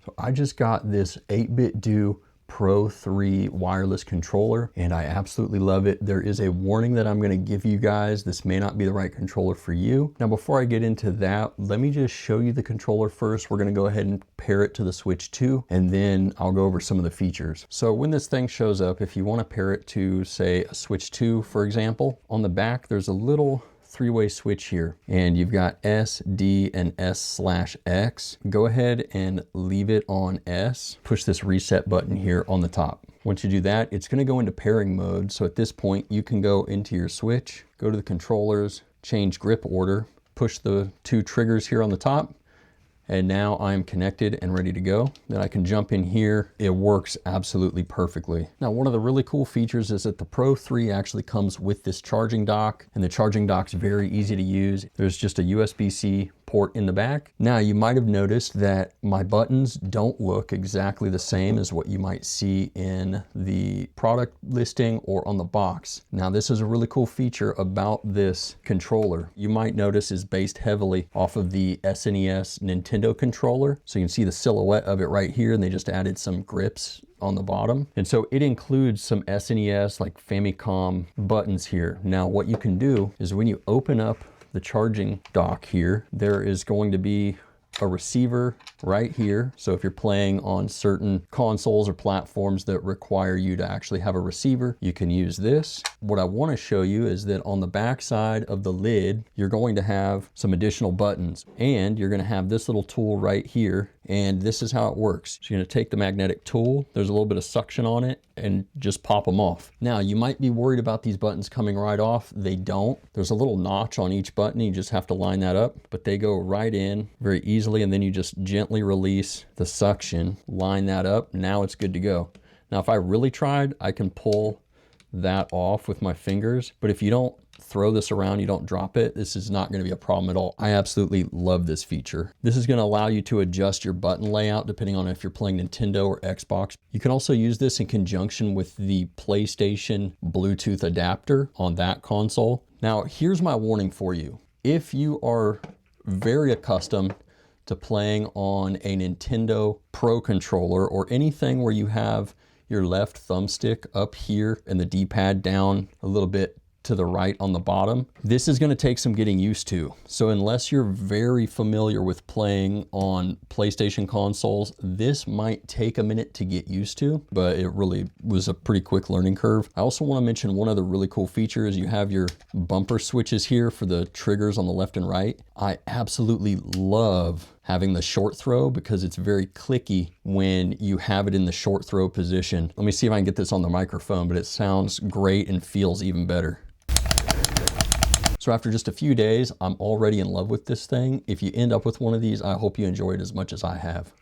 So I just got this 8BitDo Pro 3 wireless controller and I absolutely love it. There is a warning that I'm going to give you guys. This may not be the right controller for you. Now, before I get into that, let me just show you the controller first. We're going to go ahead and pair it to the Switch 2 and then I'll go over some of the features. So when this thing shows up, if you want to pair it to, say, a Switch 2, for example, on the back, there's a little three-way switch here and you've got S, D, and S/X. Go ahead and leave it on S. Push this reset button here on the top. Once you do that, it's going to go into pairing mode. So at this point, you can go into your Switch, go to the controllers, change grip order, push the two triggers here on the top, and now I'm connected and ready to go. Then I can jump in here. It works absolutely perfectly. Now, one of the really cool features is that the Pro 3 actually comes with this charging dock, and the charging dock's very easy to use. There's just a USB-C port in the back. Now, you might have noticed that my buttons don't look exactly the same as what you might see in the product listing or on the box. Now, this is a really cool feature about this controller. You might notice is based heavily off of the SNES Nintendo controller. So you can see the silhouette of it right here, and they just added some grips on the bottom. And so it includes some SNES like Famicom buttons here. Now, what you can do is when you open up the charging dock here, there is going to be a receiver right here. So if you're playing on certain consoles or platforms that require you to actually have a receiver, you can use this. What I want to show you is that on the back side of the lid, you're going to have some additional buttons and you're going to have this little tool right here. And this is how it works. So you're going to take the magnetic tool, there's a little bit of suction on it, and just pop them off. Now, you might be worried about these buttons coming right off. They don't. There's a little notch on each button. You just have to line that up, but they go right in very easily. And then you just gently release the suction, line that up. Now it's good to go. Now, if I really tried, I can pull that off with my fingers. But if you don't throw this around, you don't drop it, this is not going to be a problem at all. I absolutely love this feature. This is going to allow you to adjust your button layout depending on if you're playing Nintendo or Xbox. You can also use this in conjunction with the PlayStation Bluetooth adapter on that console. Now, here's my warning for you. If you are very accustomed to playing on a Nintendo Pro controller or anything where you have your left thumbstick up here and the D-pad down a little bit to the right on the bottom, this is going to take some getting used to. So unless you're very familiar with playing on PlayStation consoles, this might take a minute to get used to, but it really was a pretty quick learning curve. I also want to mention one other really cool feature is you have your bumper switches here for the triggers on the left and right. I absolutely love having the short throw because it's very clicky when you have it in the short throw position. Let me see if I can get this on the microphone, but it sounds great and feels even better. So after just a few days, I'm already in love with this thing. If you end up with one of these, I hope you enjoy it as much as I have.